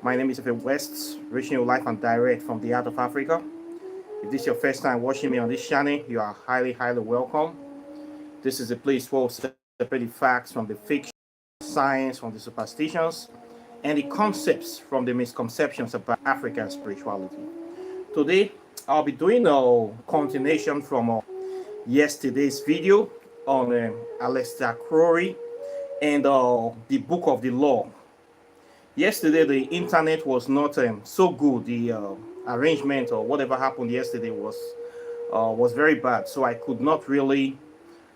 My name is Efe West, reaching you live and direct from the heart of Africa. If this is your first time watching me on this channel, you are highly welcome. This is a place where we separate the facts from the fiction, science from the superstitions, and the concepts from the misconceptions about African spirituality. Today, I'll be doing a continuation from yesterday's video on Alister Crowley and the Book of the Law. Yesterday, the internet was not so good. The arrangement or whatever happened yesterday was very bad, so I could not really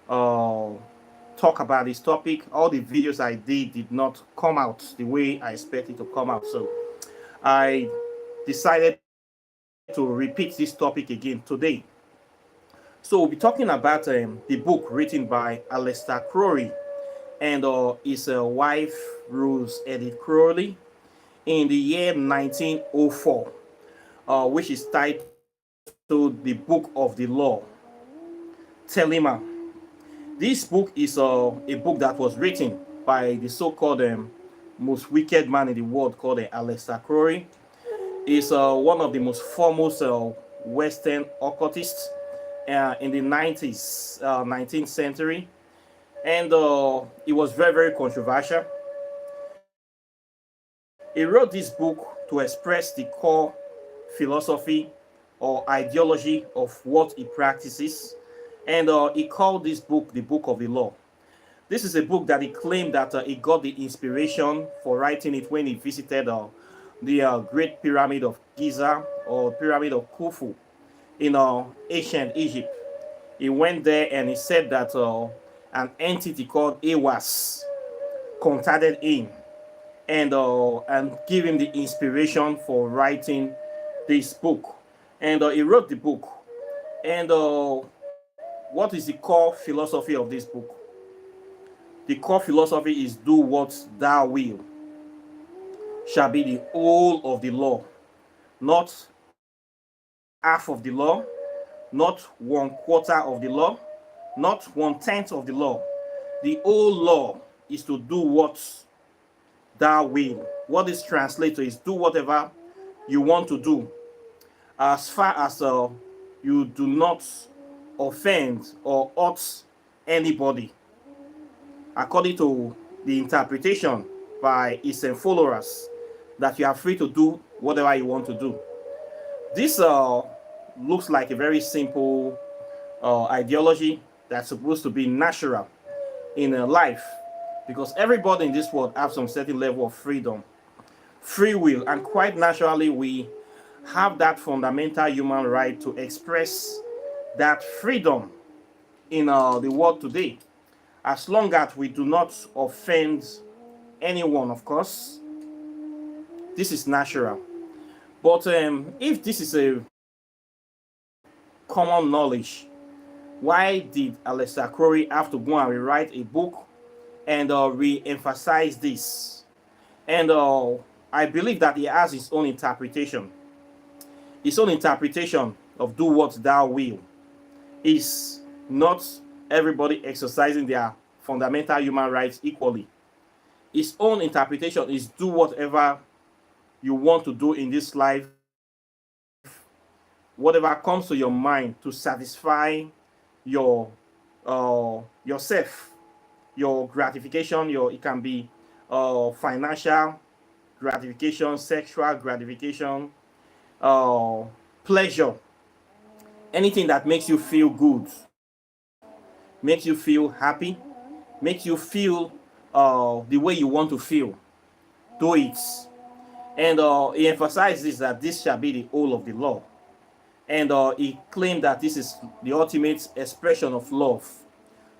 talk about this topic. All the videos I did not come out the way I expected to come out, so I decided to repeat this topic again today. So we'll be talking about the book written by Alister Crowley and his wife Rose Edith Crowley in the year 1904, which is titled The Book of the Law. Telema. This book is a book that was written by the so-called most wicked man in the world called Alister Crowley. He's one of the most foremost Western occultists in the 19th century. And it was very controversial. He wrote this book to express the core philosophy or ideology of what he practices, and he called this book the Book of the Law. This is a book that he claimed that he got the inspiration for writing it when he visited the Great Pyramid of Giza or Pyramid of Khufu in ancient Egypt. He went there and he said that an entity called Awas contacted him and gave him the inspiration for writing this book. And he wrote the book. And what is the core philosophy of this book? The core philosophy is do what thou will shall be the whole of the law, not half of the law, not 1/4 of the law, not 1/10 of the law. The whole law is to do what thou will. What is translated is do whatever you want to do, as far as you do not offend or hurt anybody, according to the interpretation by his followers, that you are free to do whatever you want to do. This looks like a very simple ideology that's supposed to be natural in life, because everybody in this world has some certain level of freedom, free will, and quite naturally we have that fundamental human right to express that freedom in the world today, as long as we do not offend anyone. Of course, this is natural. But if this is a common knowledge, why did Alister Crowley have to go and rewrite a book and re-emphasize this? And I believe that he has his own interpretation. His own interpretation of do what thou will is not everybody exercising their fundamental human rights equally. His own interpretation is do whatever you want to do in this life, whatever comes to your mind to satisfy your yourself, your gratification. It can be financial gratification, sexual gratification, pleasure, anything that makes you feel good, makes you feel happy, makes you feel the way you want to feel. Do it. And he emphasizes that this shall be the whole of the law. And he claimed that this is the ultimate expression of love.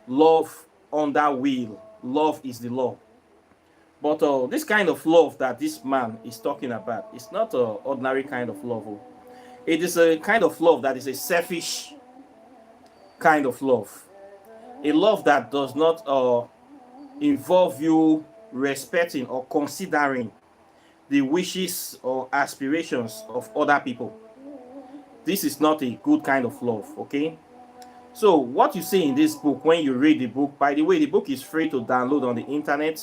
Love under will. Love is the law. But this kind of love that this man is talking about is not an ordinary kind of love. It is a kind of love that is a selfish kind of love. A love that does not involve you respecting or considering the wishes or aspirations of other people. This is not a good kind of love, okay? So what you see in this book, when you read the book, by the way, the book is free to download on the internet.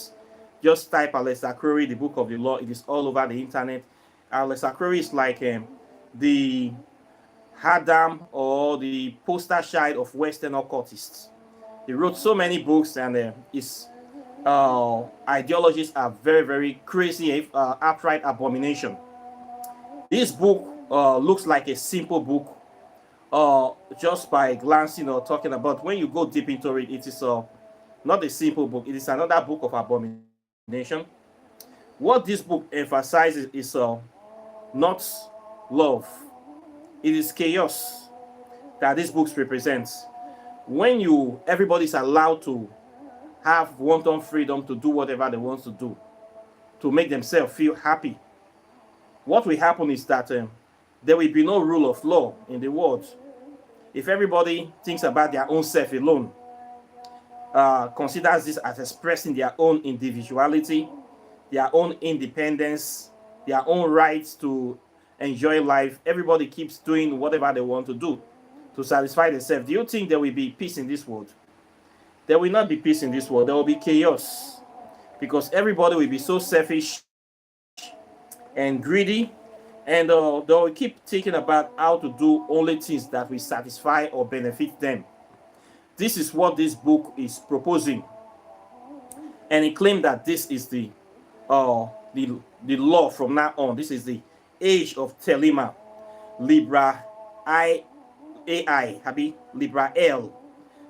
Just type Alister Crowley, the Book of the Law. It is all over the internet. Alister Crowley is like the Adam or the poster child of Western occultists. He wrote so many books, and his ideologies are very, very crazy, outright abomination. This book looks like a simple book just by glancing or talking about. When you go deep into it, it is not a simple book. It is another book of abomination. What this book emphasizes is not love. It is chaos that this book represents. When everybody is allowed to have wanton freedom to do whatever they want to do, to make themselves feel happy, what will happen is that there will be no rule of law in the world. If everybody thinks about their own self alone, considers this as expressing their own individuality, their own independence, their own rights to enjoy life, everybody keeps doing whatever they want to do to satisfy themselves. Do you think there will be peace in this world? There will not be peace in this world. There will be chaos, because everybody will be so selfish and greedy, and they will keep thinking about how to do only things that will satisfy or benefit them. This is what this book is proposing, and it claimed that this is the law from now on. This is the age of Telema, Libra AI, Habi Libra L,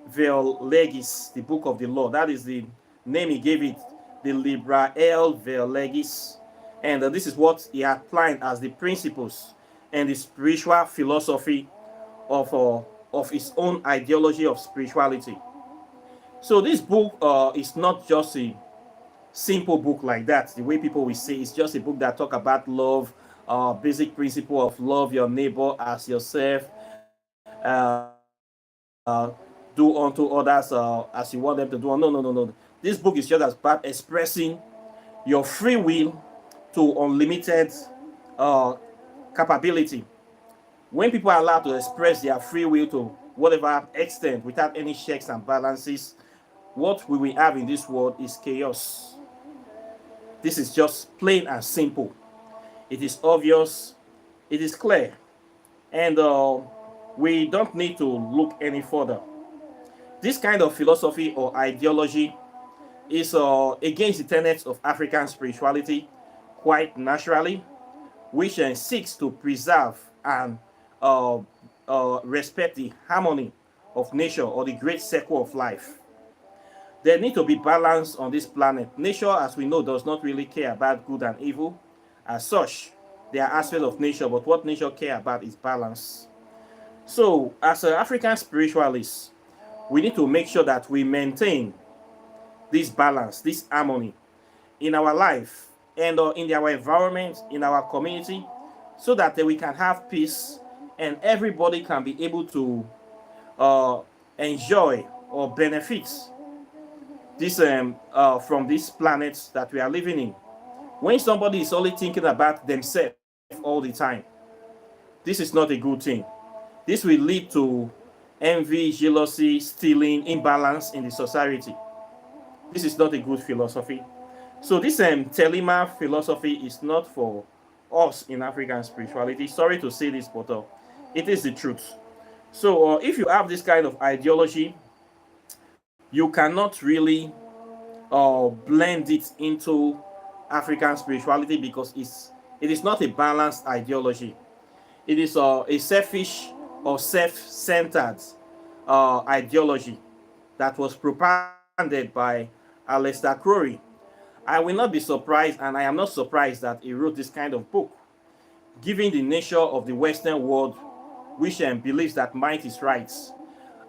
Vel Legis, the book of the law. That is the name he gave it, the Libra L Vel Legis. And this is what he applied as the principles and the spiritual philosophy of his own ideology of spirituality. So this book is not just a simple book like that. The way people will say it's just a book that talk about love, basic principle of love your neighbor as yourself, do unto others as you want them to do. No. This book is just about expressing your free will to unlimited capability. When people are allowed to express their free will to whatever extent without any checks and balances, what we will have in this world is chaos. This is just plain and simple. It is obvious, it is clear, and we don't need to look any further. This kind of philosophy or ideology is against the tenets of African spirituality quite naturally, which seeks to preserve and respect the harmony of nature or the great circle of life. There need to be balance on this planet. Nature, as we know, does not really care about good and evil. As such, there are aspects of nature, but what nature cares about is balance. So, as an African spiritualist, we need to make sure that we maintain this balance, this harmony in our life and in our environment, in our community, so that we can have peace and everybody can be able to enjoy or benefit this from this planet that we are living in. When somebody is only thinking about themselves all the time, this is not a good thing. This will lead to envy, jealousy, stealing, imbalance in the society. This is not a good philosophy. So this Telema philosophy is not for us in African spirituality. Sorry to say this, but it is the truth. So if you have this kind of ideology, you cannot really blend it into African spirituality, because it is not a balanced ideology. It is a selfish or self-centered ideology that was propagated by Alister Crowley. I will not be surprised, and I am not surprised that he wrote this kind of book, given the nature of the Western world, which believes that might is right.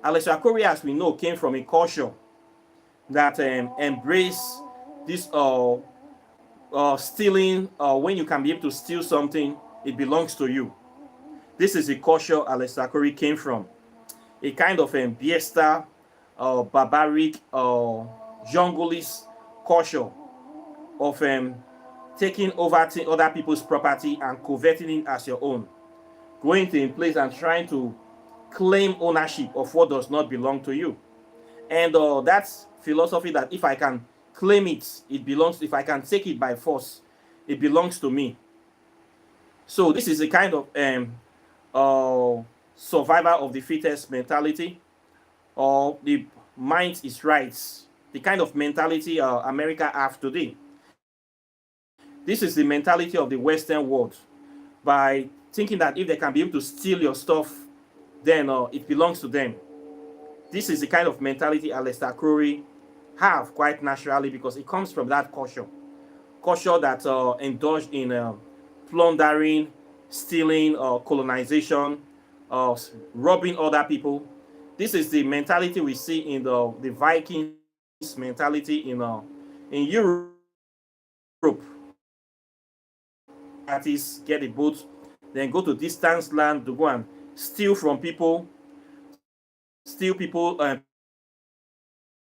Alister Crowley, as we know, came from a culture that embraced this stealing. When you can be able to steal something, it belongs to you. This is the culture Alister Crowley came from. A kind of Biesta, barbaric, jungleist culture of taking over other people's property and coveting it as your own. Going to a place and trying to claim ownership of what does not belong to you. And that's philosophy that if I can claim it, it belongs, if I can take it by force, it belongs to me. So this is a kind of survival of the fittest mentality, or the mind is right, the kind of mentality America have today. This is the mentality of the Western world, by thinking that if they can be able to steal your stuff, then it belongs to them. This is the kind of mentality Alister Crowley have quite naturally, because it comes from that culture that indulged in plundering, stealing, colonization, robbing other people. This is the mentality we see in the Vikings mentality in Europe. That is, get a boat, then go to distant land to go and steal from people, steal people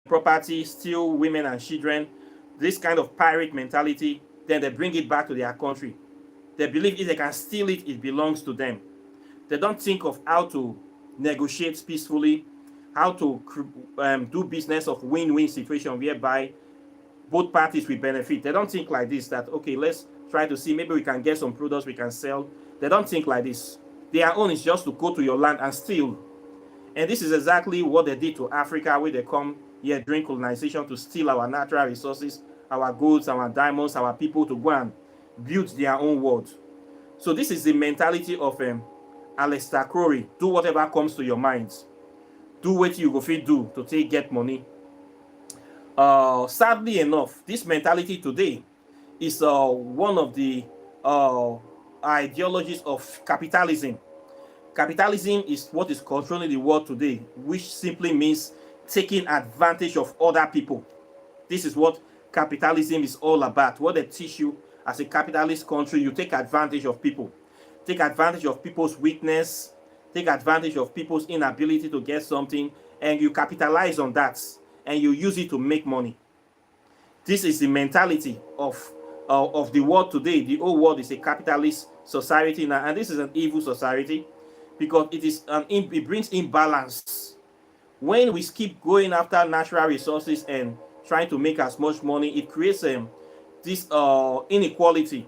property, steal women and children. This kind of pirate mentality, then they bring it back to their country. They believe if they can steal it, it belongs to them. They don't think of how to negotiate peacefully, how to do business of win-win situation whereby both parties will benefit. They don't think like this, that, okay, let's try to see, maybe we can get some products we can sell. They don't think like this. Their own is just to go to your land and steal. And this is exactly what they did to Africa, where they come here during colonization to steal our natural resources, our goods, our diamonds, our people, to go and build their own world. So this is the mentality of Alister Crowley. Do whatever comes to your mind. Do what you go fit do to get money. Sadly enough, this mentality today is one of the ideologies of capitalism. Capitalism is what is controlling the world today, which simply means taking advantage of other people. This is what capitalism is all about. What they teach you as a capitalist country, you take advantage of people. Take advantage of people's weakness, take advantage of people's inability to get something, and you capitalize on that, and you use it to make money. This is the mentality of the world today. The whole world is a capitalist society now, and this is an evil society, because it brings imbalance. When we keep going after natural resources and trying to make as much money, it creates this inequality,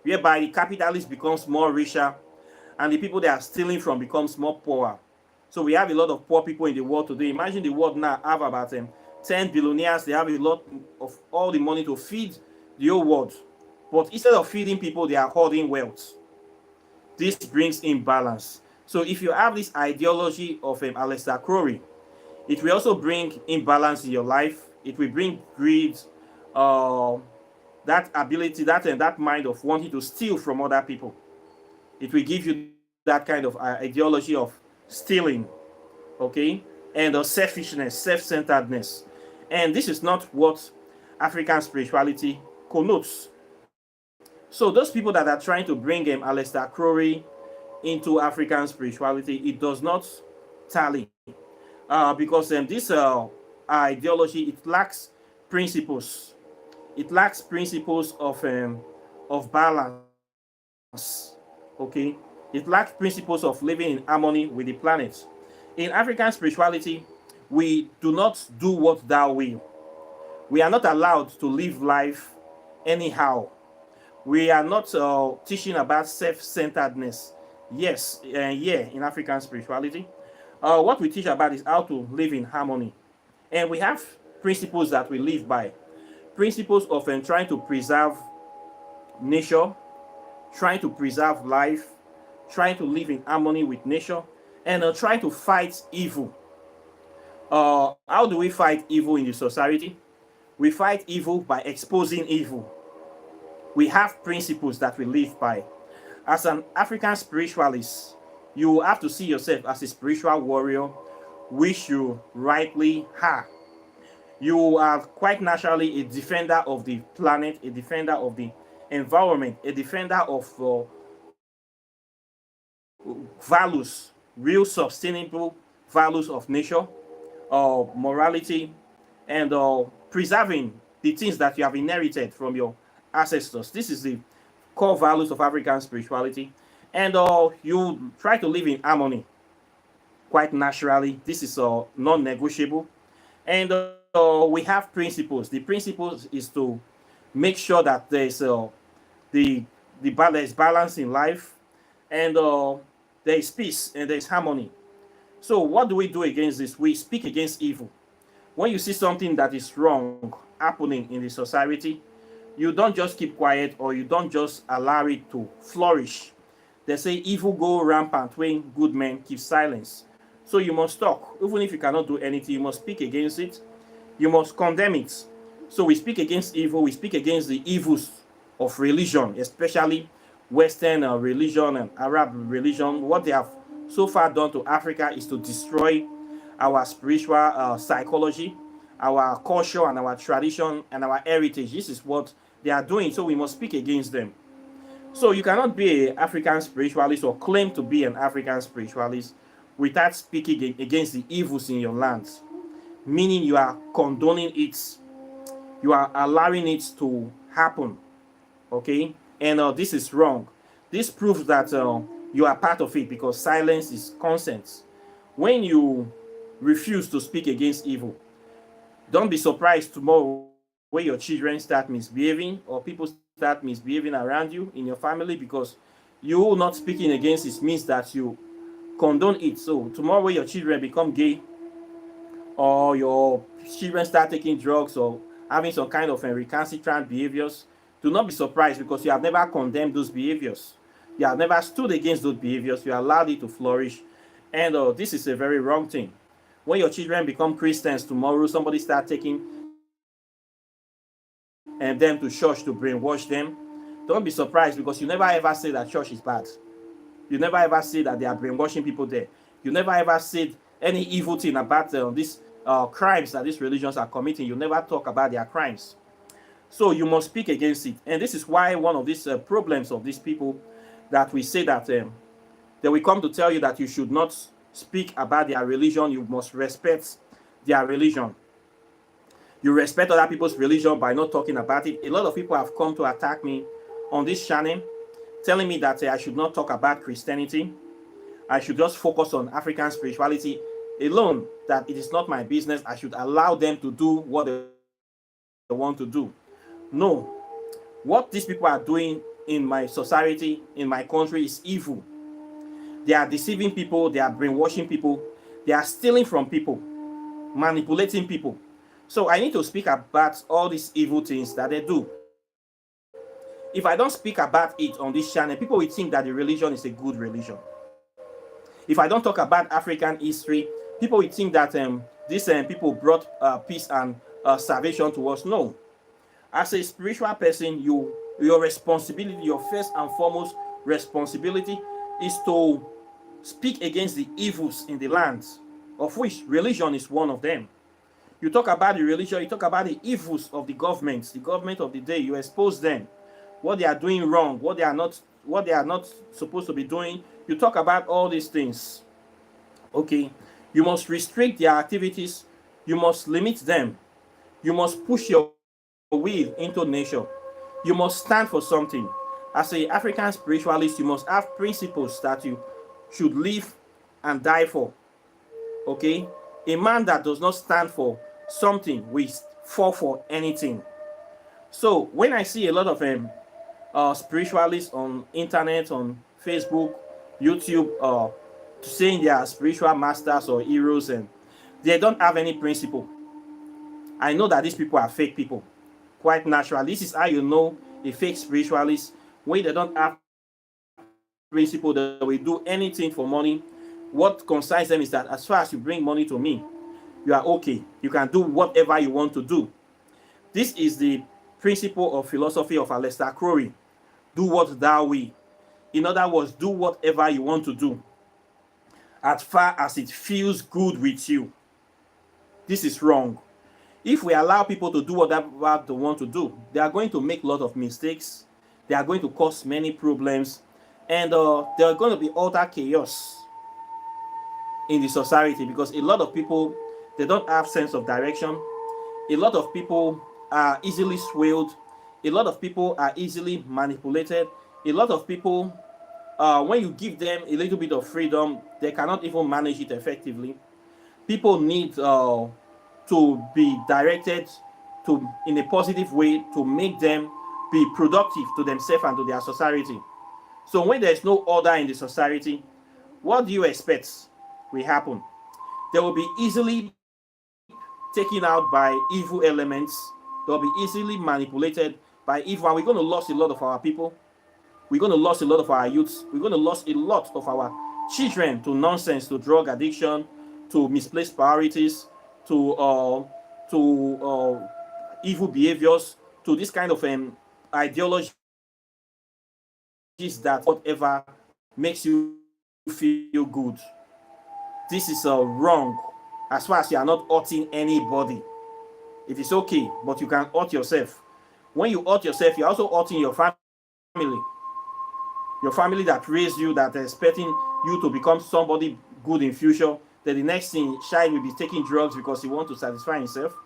whereby the capitalist becomes more richer and the people they are stealing from becomes more poorer. So we have a lot of poor people in the world today. Imagine the world now have about 10 billionaires. They have a lot of all the money to feed the whole world. But instead of feeding people, they are hoarding wealth. This brings imbalance. So if you have this ideology of Alister Crowley, it will also bring imbalance in your life. It will bring greed, that ability, that mind of wanting to steal from other people. It will give you that kind of ideology of stealing, okay, and selfishness, self-centeredness. And this is not what African spirituality connotes. So those people that are trying to bring Alister Crowley into African spirituality, it does not tally, because this ideology, it lacks principles. It lacks principles of balance. Okay, it lacks principles of living in harmony with the planet. In African spirituality, we do not do what thou will. We are not allowed to live life anyhow. We are not teaching about self-centeredness. Yes, in African spirituality, what we teach about is how to live in harmony. And we have principles that we live by. Principles of trying to preserve nature, trying to preserve life, trying to live in harmony with nature, and trying to fight evil. How do we fight evil in the society? We fight evil by exposing evil. We have principles that we live by. As an African spiritualist, you have to see yourself as a spiritual warrior, which you rightly are. You are quite naturally a defender of the planet, a defender of the environment, a defender of values, real sustainable values of nature, morality, and preserving the things that you have inherited from your ancestors. This is the core values of African spirituality. And you try to live in harmony quite naturally. This is non-negotiable. And we have principles. The principles is to make sure that there's the there's balance in life, and there is peace and there is harmony. So what do we do against this? We speak against evil. When you see something that is wrong happening in the society, you don't just keep quiet, or you don't just allow it to flourish. They say evil go rampant when good men keep silence. So you must talk. Even if you cannot do anything, you must speak against it. You must condemn it. So we speak against evil. We speak against the evils of religion, especially Western religion and Arab religion. What they have so far done to Africa is to destroy our spiritual psychology, our culture, and our tradition, and our heritage. This is what they are doing. So we must speak against them. So you cannot be an African spiritualist or claim to be an African spiritualist without speaking against the evils in your land, meaning you are condoning it, you are allowing it to happen. Okay, and this is wrong. This proves that you are part of it, because silence is consent. When you refuse to speak against evil, don't be surprised tomorrow when your children start misbehaving, or people start misbehaving around you in your family, because you not speaking against it means that you condone it. So tomorrow when your children become gay, or your children start taking drugs, or having some kind of recalcitrant behaviors, do not be surprised, because you have never condemned those behaviors. You have never stood against those behaviors. You allowed it to flourish. And this is a very wrong thing. When your children become Christians tomorrow, somebody start taking them to church to brainwash them, don't be surprised, because you never ever say that church is bad. You never ever say that they are brainwashing people there. You never ever said any evil thing about these crimes that these religions are committing. You never talk about their crimes. So you must speak against it. And this is why one of these problems of these people, that we say that they will come to tell you that you should not speak about their religion. You must respect their religion. You respect other people's religion by not talking about it. A lot of people have come to attack me on this channel, telling me that I should not talk about Christianity. I should just focus on African spirituality alone, that it is not my business. I should allow them to do what they want to do. No. What these people are doing in my society, in my country, is evil. They are deceiving people. They are brainwashing people. They are stealing from people, manipulating people. So I need to speak about all these evil things that they do. If I don't speak about it on this channel, people will think that the religion is a good religion. If I don't talk about African history, people will think that these people brought peace and salvation to us. No. As a spiritual person, your responsibility, your first and foremost responsibility, is to speak against the evils in the land, of which religion is one of them. You talk about the religion, you talk about the evils of the government of the day. You expose them, what they are doing wrong, what they are not supposed to be doing. You talk about all these things. Okay, you must restrict their activities. You must limit them. You must push your will into nature. You must stand for something. As an African spiritualist, you must have principles that you should live and die for. Okay, a man that does not stand for something will fall for anything. So when I see a lot of spiritualists on internet, on Facebook, YouTube, saying they are spiritual masters or heroes, and they don't have any principle, I know that these people are fake people. Quite natural. This is how you know a fake spiritualist. When they don't have principle, they will do anything for money. What concerns them is that as far as you bring money to me, you are okay. You can do whatever you want to do. This is the principle of philosophy of Alister Crowley. Do what thou will. In other words, do whatever you want to do, as far as it feels good with you. This is wrong. If we allow people to do whatever they want to do, they are going to make a lot of mistakes. They are going to cause many problems, and there are going to be utter chaos in the society, because a lot of people, they don't have sense of direction. A lot of people are easily swayed. A lot of people are easily manipulated. A lot of people, when you give them a little bit of freedom, they cannot even manage it effectively. People need to be directed to in a positive way to make them be productive to themselves and to their society. So when there's no order in the society, what do you expect will happen? They will be easily taken out by evil elements. They'll be easily manipulated by evil, and we're going to lose a lot of our people. We're going to lose a lot of our youths. We're going to lose a lot of our children to nonsense, to drug addiction, to misplaced priorities, to evil behaviors, to this kind of ideologies that whatever makes you feel good. This is wrong as far as you are not hurting anybody. It is okay, but you can hurt yourself. When you hurt yourself, you're also hurting your family. Your family that raised you, that are expecting you to become somebody good in future. Then the next thing, child will be taking drugs because he wants to satisfy himself.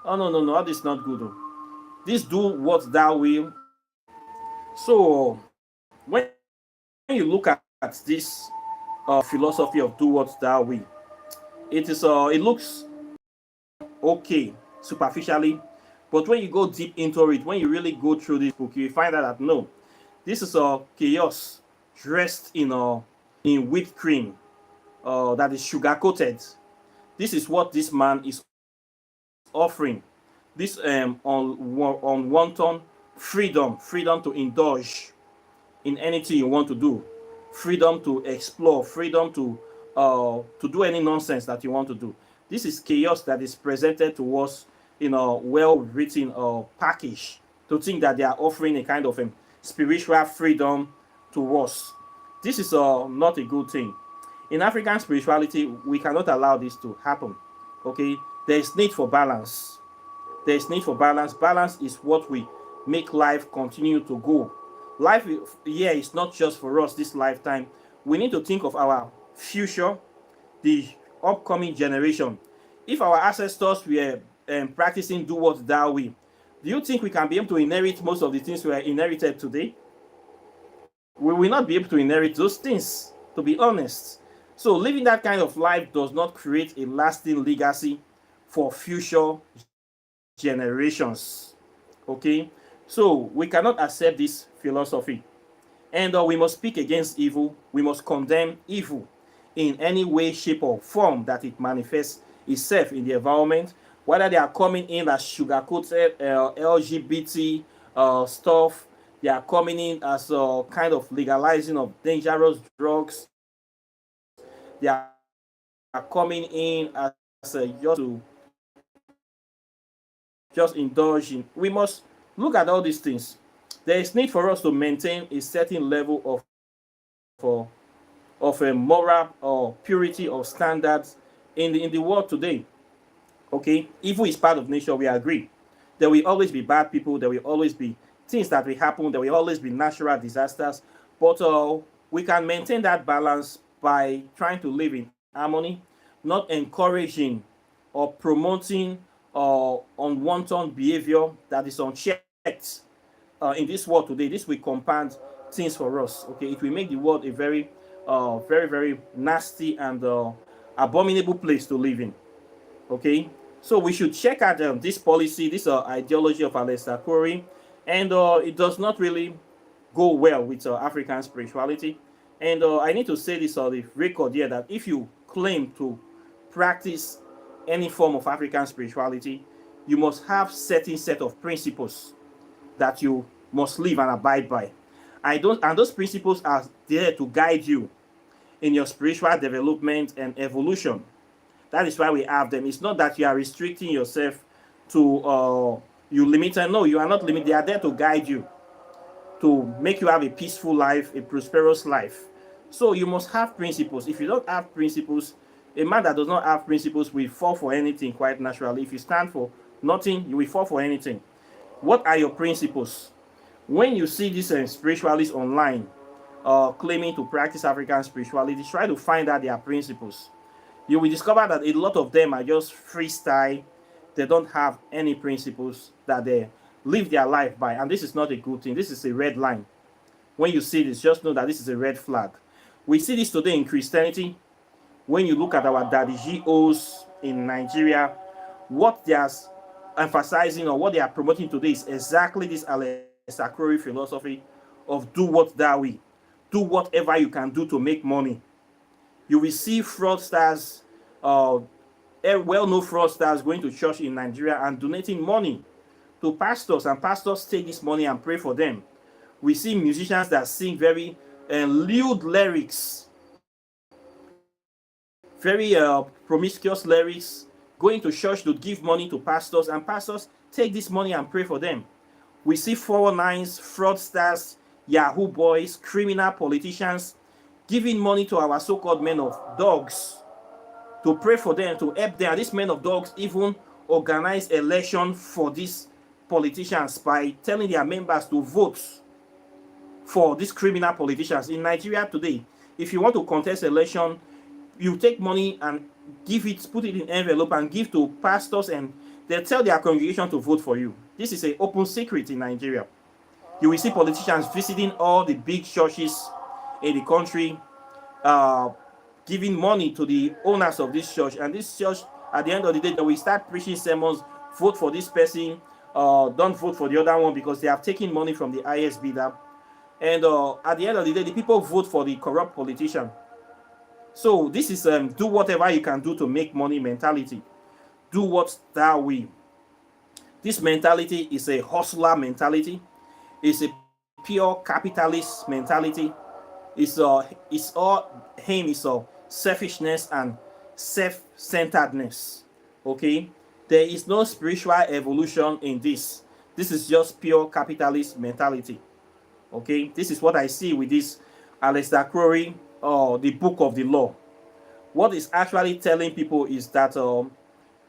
Oh no, no, no, all this is not good. This do what thou will. So when you look at this philosophy of do what thou will, it looks okay superficially, but when you go deep into it, when you really go through this book, you find out that no, this is chaos dressed in whipped cream that is sugar coated. This is what this man is offering. This on wanton freedom to indulge in anything you want to do, freedom to explore, freedom to do any nonsense that you want to do. This is chaos that is presented to us in a well-written package, to think that they are offering a kind of spiritual freedom to us. This is not a good thing. In African spirituality, we cannot allow this to happen. Okay, there is need for balance. There is need for balance. Balance is what we make life continue to go. Life here is not just for us this lifetime. We need to think of our future, the upcoming generation. If our ancestors were practicing do what thou will, do you think we can be able to inherit most of the things we are inherited today? We will not be able to inherit those things, to be honest. So living that kind of life does not create a lasting legacy for future generations. Okay, so we cannot accept this philosophy, and we must speak against evil. We must condemn evil in any way, shape, or form that it manifests itself in the environment, whether they are coming in as sugar-coated LGBT stuff, they are coming in as a kind of legalizing of dangerous drugs, they are coming in as just indulging. We must look at all these things. There is need for us to maintain a certain level of a moral or purity of standards in the world today. Okay, evil is part of nature. We agree. There will always be bad people. There will always be things that will happen. There will always be natural disasters. But we can maintain that balance by trying to live in harmony, not encouraging or promoting unwanted behavior that is unchecked in this world today. This will compound things for us. Okay, it will make the world a very, very, very nasty and abominable place to live in. Okay, so we should check out this policy, this ideology of Alister Crowley, and it does not really go well with African spirituality. And I need to say this on the record here that if you claim to practice any form of African spirituality, you must have certain set of principles that you must live and abide by. And those principles are there to guide you in your spiritual development and evolution. That is why we have them. It's not that you are restricting yourself to you limited. No, you are not limited. They are there to guide you, to make you have a peaceful life, a prosperous life. So you must have principles. If you don't have principles, a man that does not have principles will fall for anything quite naturally. If you stand for nothing, you will fall for anything. What are your principles? When you see these spiritualists online claiming to practice African spirituality, try to find out their principles. You will discover that a lot of them are just freestyle. They don't have any principles that they live their life by. And this is not a good thing. This is a red line. When you see this, just know that this is a red flag. We see this today in Christianity. When you look at our daddy GOs in Nigeria, what they are emphasizing or what they are promoting today is exactly this Alistair Crowley philosophy of do what thou will. Do whatever you can do to make money. You will see fraudsters, well-known fraudsters going to church in Nigeria and donating money to pastors, and pastors take this money and pray for them. We see musicians that sing very lewd lyrics, very promiscuous lyrics, going to church to give money to pastors, and pastors take this money and pray for them. We see 419s, fraudsters, Yahoo boys, criminal politicians giving money to our so-called men of dogs to pray for them, to help them. And these men of dogs even organize election for these politicians by telling their members to vote for these criminal politicians. In Nigeria today, if you want to contest election, you take money and give it, put it in envelope and give to pastors, and they tell their congregation to vote for you. This is an open secret in Nigeria. You will see politicians visiting all the big churches in the country, giving money to the owners of this church, and this church, at the end of the day, they will start preaching sermons, vote for this person, don't vote for the other one, because they have taken money from the highest bidder. And at the end of the day, the people vote for the corrupt politician. So this is do whatever you can do to make money mentality. Do what thou will. This mentality is a hustler mentality. It's a pure capitalist mentality. It's all aim is selfishness and self-centeredness. Okay, there is no spiritual evolution in this. This is just pure capitalist mentality. Okay, this is what I see with this Alistair Crowley, the Book of the Law. What is actually telling people is that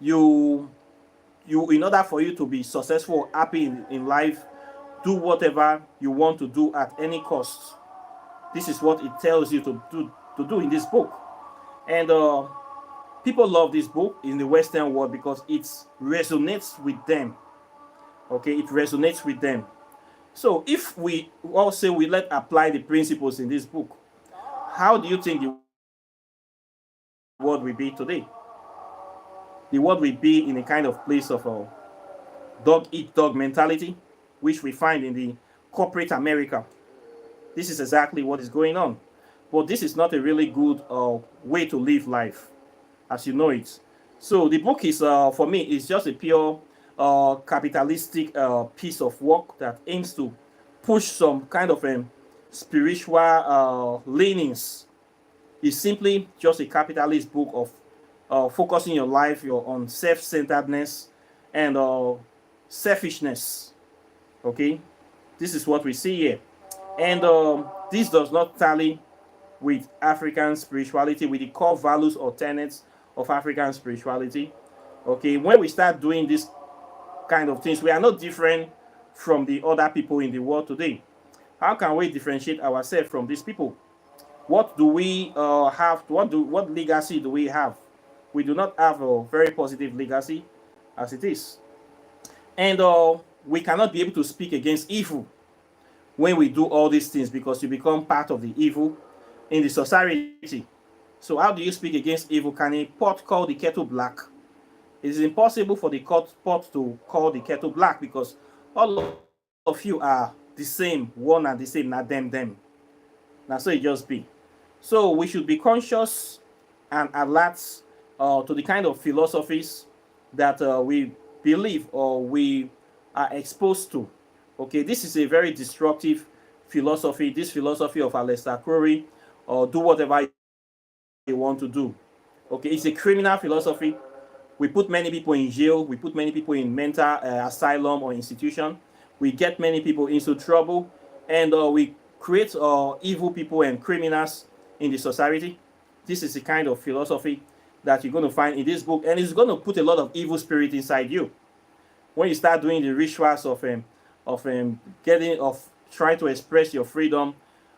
you in order for you to be successful, happy in life, do whatever you want to do at any cost. This is what it tells you to do in this book. And people love this book in the Western world because it resonates with them. Okay, it resonates with them. So if we all say we let apply the principles in this book, how do you think the world will be today? The world will be in a kind of place of a dog-eat-dog mentality, which we find in the corporate America. This is exactly what is going on. But this is not a really good way to live life, as you know it. So the book is, for me, is just a pure capitalistic piece of work that aims to push some kind of spiritual leanings. It's simply just a capitalist book of focusing your life on self-centeredness and selfishness. Okay, this is what we see here. And this does not tally with African spirituality, with the core values or tenets of African spirituality. Okay, when we start doing this kind of things, we are not different from the other people in the world today. How can we differentiate ourselves from these people? What do we have? What legacy do we have? We do not have a very positive legacy as it is. And we cannot be able to speak against evil when we do all these things, because you become part of the evil in the society. So how do you speak against evil? Can a pot call the kettle black? It is impossible for the pot to call the kettle black, because all of you are the same, one and the same, not them. Now, so it just be. So we should be conscious and alert to the kind of philosophies that we believe or we are exposed to. Okay, this is a very destructive philosophy. This philosophy of Alistair Crowley, or do whatever you want to do. Okay, it's a criminal philosophy. We put many people in jail. We put many people in mental asylum or institution. We get many people into trouble, and we create evil people and criminals in the society. This is the kind of philosophy that you're going to find in this book, and it's going to put a lot of evil spirit inside you. When you start doing the rituals of trying to express your freedom,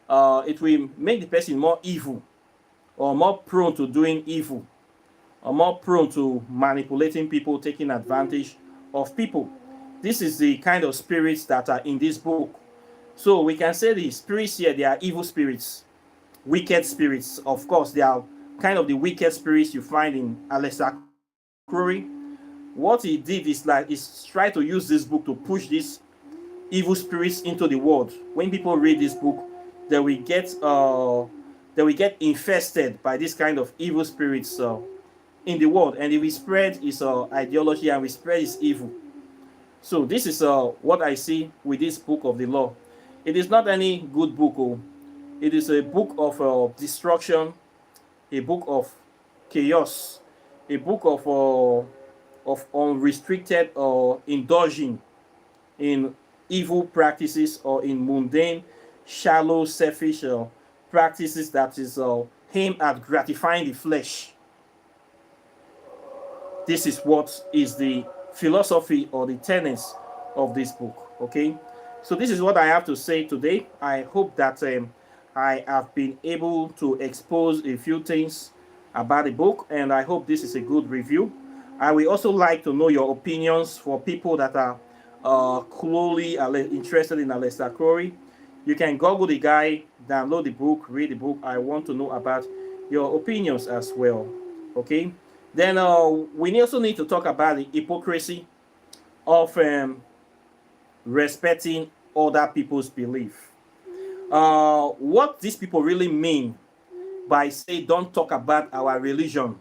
it will make the person more evil, or more prone to doing evil, or more prone to manipulating people, taking advantage of people. This is the kind of spirits that are in this book. So we can say the spirits here, they are evil spirits, wicked spirits. Of course, they are kind of the wicked spirits you find in Alistair Crowley. what he did is try to use this book to push these evil spirits into the world. When people read this book, they will get infested by this kind of evil spirits in the world, and it will spread his ideology and will spread his evil. So this is what I see with this book of the law. It is not any good book. It is a book of destruction, a book of chaos, a book of unrestricted or indulging in evil practices or in mundane, shallow, selfish practices that is aimed at gratifying the flesh. This is what is the philosophy or the tenets of this book. Okay, so this is what I have to say today. I hope that I have been able to expose a few things about the book, and I hope this is a good review. I will also like to know your opinions for people that are closely interested in Alister Crowley. You can Google the guy, download the book, read the book. I want to know about your opinions as well. Okay, then we also need to talk about the hypocrisy of respecting other people's belief. What these people really mean by say don't talk about our religion,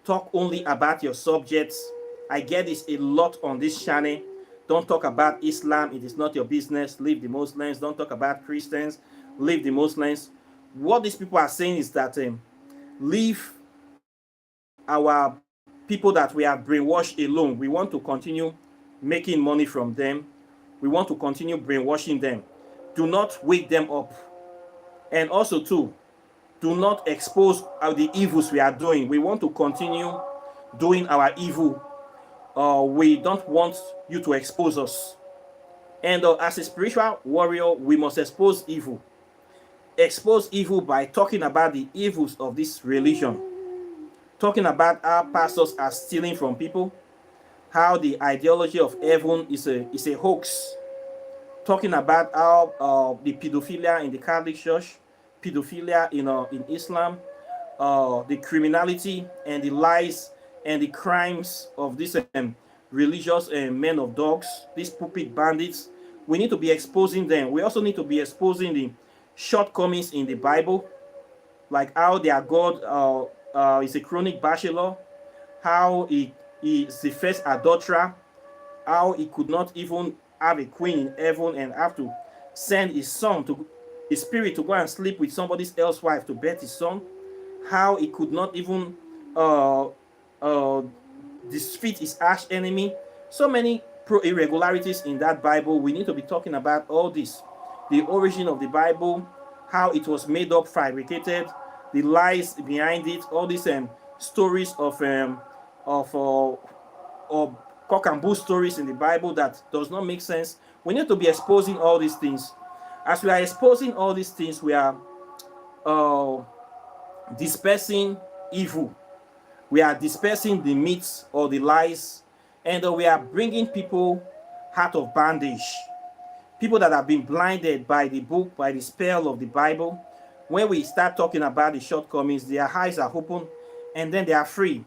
talk only about your subjects. I get this a lot on this channel. Don't talk about Islam, it is not your business. Leave the Muslims. Don't talk about Christians, leave the Muslims. What these people are saying is that leave our people that we have brainwashed alone. We want to continue making money from them. We want to continue brainwashing them. Do not wake them up. And also too, do not expose the evils we are doing. We want to continue doing our evil. We don't want you to expose us. And as a spiritual warrior, we must expose evil. Expose evil by talking about the evils of this religion. Talking about how pastors are stealing from people. How the ideology of heaven is a hoax. Talking about how the pedophilia in the Catholic Church, pedophilia in Islam, the criminality and the lies and the crimes of these religious men of dogs, these pulpit bandits. We need to be exposing them. We also need to be exposing the shortcomings in the Bible, like how their God is a chronic bachelor, how he is the first adulterer, how he could not even have a queen in heaven and have to send his spirit to go and sleep with somebody else's wife to birth his son, how he could not even defeat his arch enemy. So many irregularities in that Bible. We need to be talking about all this. The origin of the Bible, how it was made up, fabricated, the lies behind it, all these stories of cock and bull stories in the Bible that does not make sense. We need to be exposing all these things. As we are exposing all these things, we are dispersing evil. We are dispersing the myths or the lies, and we are bringing people out of bondage. People that have been blinded by the book, by the spell of the Bible. When we start talking about the shortcomings, their eyes are open, and then they are free.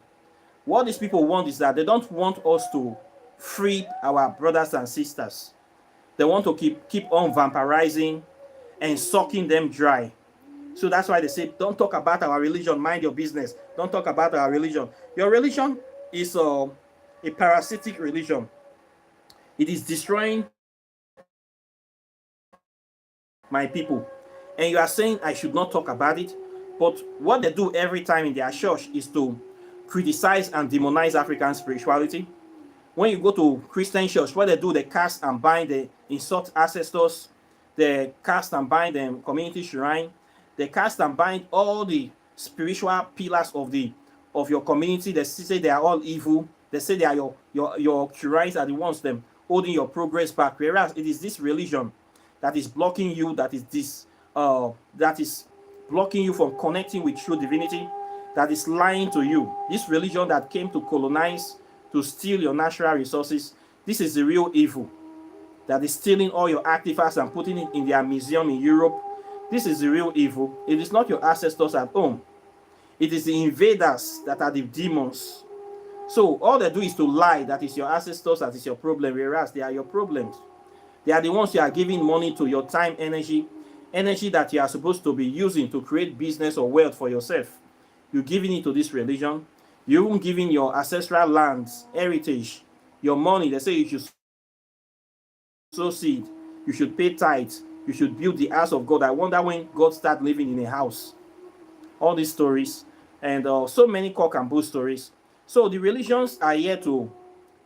What these people want is that they don't want us to free our brothers and sisters. They want to keep on vampirizing and sucking them dry. So that's why they say, don't talk about our religion, mind your business. Don't talk about our religion. Your religion is a parasitic religion. It is destroying my people. And you are saying I should not talk about it. But what they do every time in their church is to criticize and demonize African spirituality. When you go to Christian church, what they do, they cast and bind, they insult ancestors, they cast and bind them community shrine, they cast and bind all the spiritual pillars of your community. They say they are all evil. They say they are your shrines are the ones them holding your progress back. Whereas it is this religion that is blocking you, that is blocking you from connecting with true divinity, that is lying to you. This religion that came to colonize, to steal your natural resources, this is the real evil. That is stealing all your artifacts and putting it in their museum in Europe. This is the real evil. It is not your ancestors at home. It is the invaders that are the demons. So all they do is to lie that is your ancestors, that is your problem, whereas they are your problems. They are the ones you are giving money to, your time, energy that you are supposed to be using to create business or wealth for yourself. You're giving it to this religion. You're even giving your ancestral lands, heritage, your money. They say you should sow seed, you should pay tithes, you should build the house of God. I wonder when God started living in a house. All these stories, and so many cock and bull stories. So the religions are here to,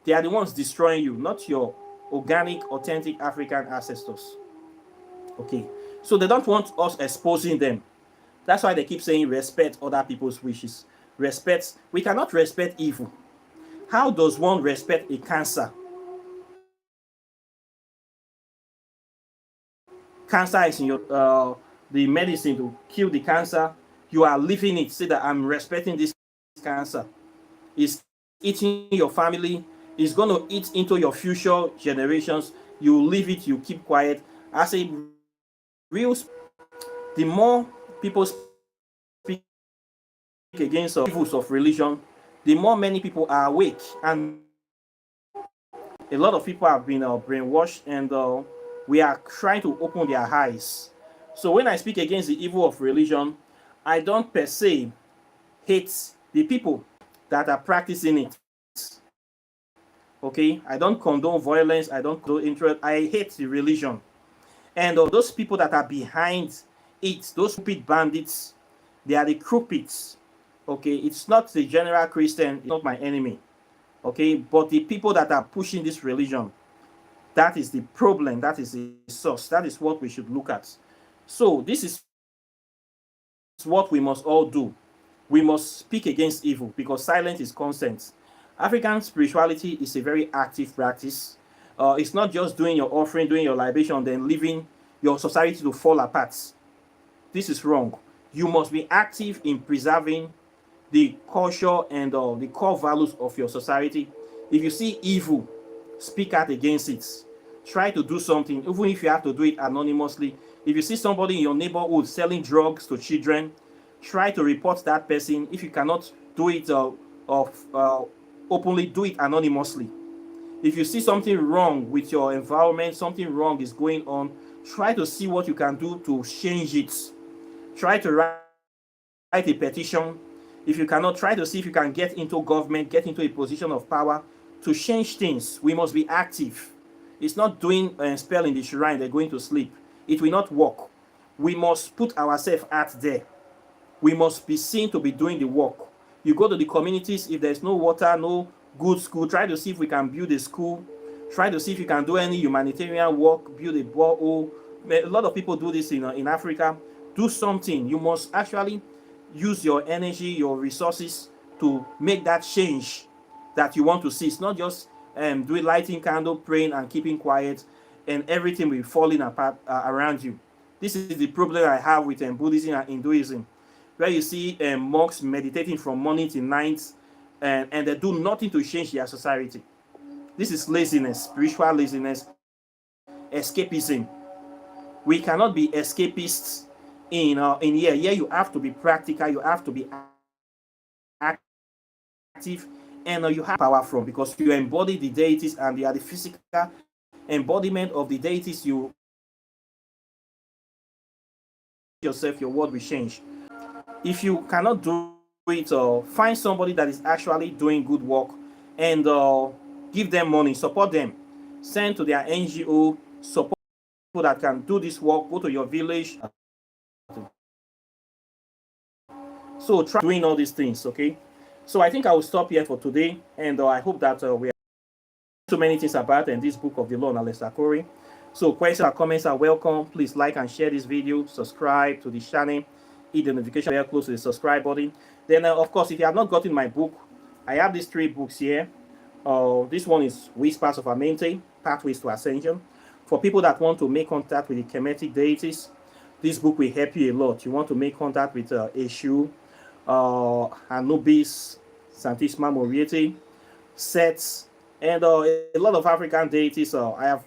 they are the ones destroying you, not your organic, authentic African ancestors. Okay, so they don't want us exposing them. That's why they keep saying respect other people's wishes. Respect, we cannot respect evil. How does one respect a cancer? Cancer is in your the medicine to kill the cancer. You are leaving it. Say that I'm respecting this cancer. It's eating your family. It's going to eat into your future generations. You leave it. You keep quiet. As a real, the more people speak against evils of religion, the more many people are awake, and a lot of people have been brainwashed, and we are trying to open their eyes. So when I speak against the evil of religion, I don't per se hate the people that are practicing it. Okay, I don't condone violence, I don't condone interest, I hate the religion. And those people that are behind it, those stupid bandits, they are the crupids. Okay, it's not the general Christian, it's not my enemy. Okay, but the people that are pushing this religion, that is the problem, that is the source, that is what we should look at. So this is what we must all do. We must speak against evil, because silence is consent. African spirituality is a very active practice. It's not just doing your offering, doing your libation, then leaving your society to fall apart. This is wrong. You must be active in preserving the culture and the core values of your society. If you see evil, speak out against it. Try to do something, even if you have to do it anonymously. If you see somebody in your neighborhood selling drugs to children, try to report that person. If you cannot do it openly, do it anonymously. If you see something wrong with your environment, something wrong is going on, try to see what you can do to change it. Try to write a petition. If you cannot, try to see if you can get into government, get into a position of power to change things. We must be active. It's not doing a spell in the shrine, they're going to sleep. It will not work. We must put ourselves out there. We must be seen to be doing the work. You go to the communities, if there's no water, no good school, try to see if we can build a school. Try to see if you can do any humanitarian work, build a borehole. A lot of people do this in Africa. Do something. You must actually use your energy, your resources to make that change that you want to see. It's not just doing lighting candle, praying and keeping quiet, and everything will be falling apart around you. This is the problem I have with Buddhism and Hinduism, where you see monks meditating from morning till night, and they do nothing to change their society. This is laziness, spiritual laziness, escapism. We cannot be escapists in here. Here you have to be practical, you have to be active, and you have power from, because you embody the deities and you are the physical embodiment of the deities. You yourself, your world will change. If you cannot do it, find somebody that is actually doing good work, and give them money, support them, send to their NGO, support people that can do this work, go to your village. So try doing all these things, okay? So I think I will stop here for today, and I hope that we have so many things about in this book of the law on Alister Crowley. So questions and comments are welcome. Please like and share this video, subscribe to the channel, hit the notification bell close to the subscribe button. Then of course, if you have not gotten my book, I have these 3 books here. This one is Whispers of Amente, Pathways to Ascension. For people that want to make contact with the Kemetic deities, this book will help you a lot. You want to make contact with Eshu, Anubis, Santissima Moriete, Sets, and a lot of African deities. I have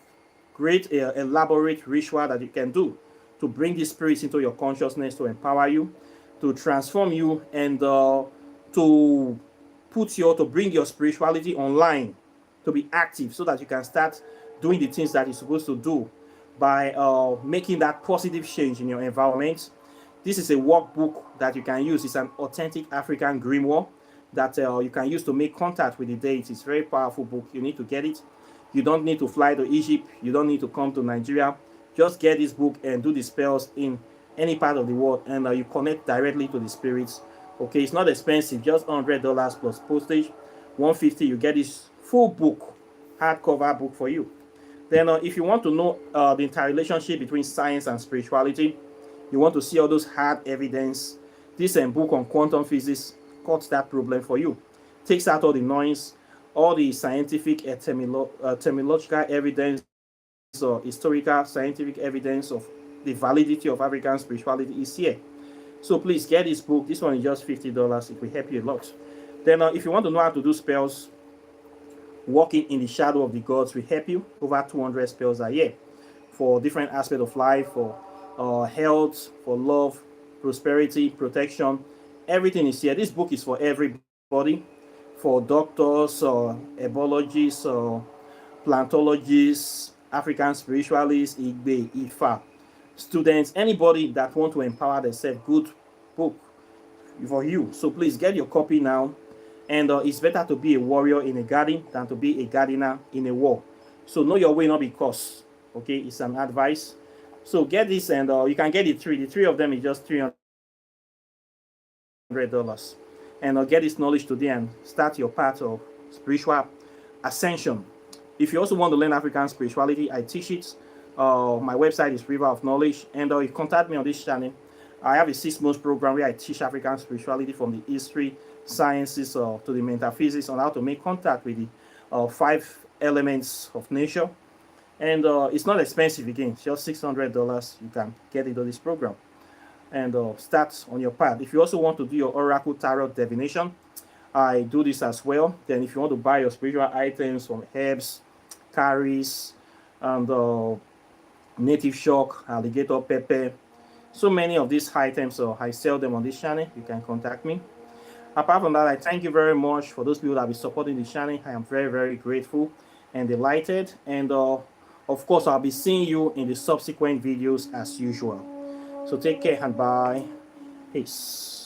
great elaborate ritual that you can do to bring these spirits into your consciousness, to empower you, to transform you, and to to bring your spirituality online, to be active, so that you can start doing the things that you're supposed to do by making that positive change in your environment. This is a workbook that you can use. It's an authentic African grimoire that you can use to make contact with the deity. It's a very powerful book. You need to get it. You don't need to fly to Egypt. You don't need to come to Nigeria. Just get this book and do the spells in any part of the world, and you connect directly to the spirits. Okay, it's not expensive, just $100 plus postage. $150, you get this full book, hardcover book for you. Then if you want to know the interrelationship between science and spirituality, you want to see all those hard evidence, this book on quantum physics cuts that problem for you. Takes out all the noise, all the scientific terminological evidence or historical scientific evidence of the validity of African spirituality is here. So please get this book. This one is just $50. It will help you a lot. Then if you want to know how to do spells, walking in the shadow of the gods will help you. Over 200 spells a year for different aspects of life, for health, for love, prosperity, protection. Everything is here. This book is for everybody, for doctors, herbologists, plantologists, African spiritualists, Igbe, Ifa, students, anybody that want to empower themselves. Good book for you. So please get your copy now. And it's better to be a warrior in a garden than to be a gardener in a war. So know your way, not because. Okay, it's an advice. So get this, and you can get the three. The three of them is just $300. And get this knowledge today and start your path of spiritual ascension. If you also want to learn African spirituality, I teach it. My website is River of Knowledge, and you contact me on this channel. I have a 6-month program where I teach African spirituality from the history, sciences to the metaphysics, on how to make contact with the 5 elements of nature. And it's not expensive again, it's just $600. You can get into this program and start on your path. If you also want to do your oracle tarot divination, I do this as well. Then if you want to buy your spiritual items from herbs, carries, and native shock, alligator pepper, so many of these items, I sell them on this channel. You can contact me. Apart from that, I thank you very much for those people that have been supporting the channel. I am very, very grateful and delighted. And of course, I'll be seeing you in the subsequent videos as usual. So take care and bye. Peace.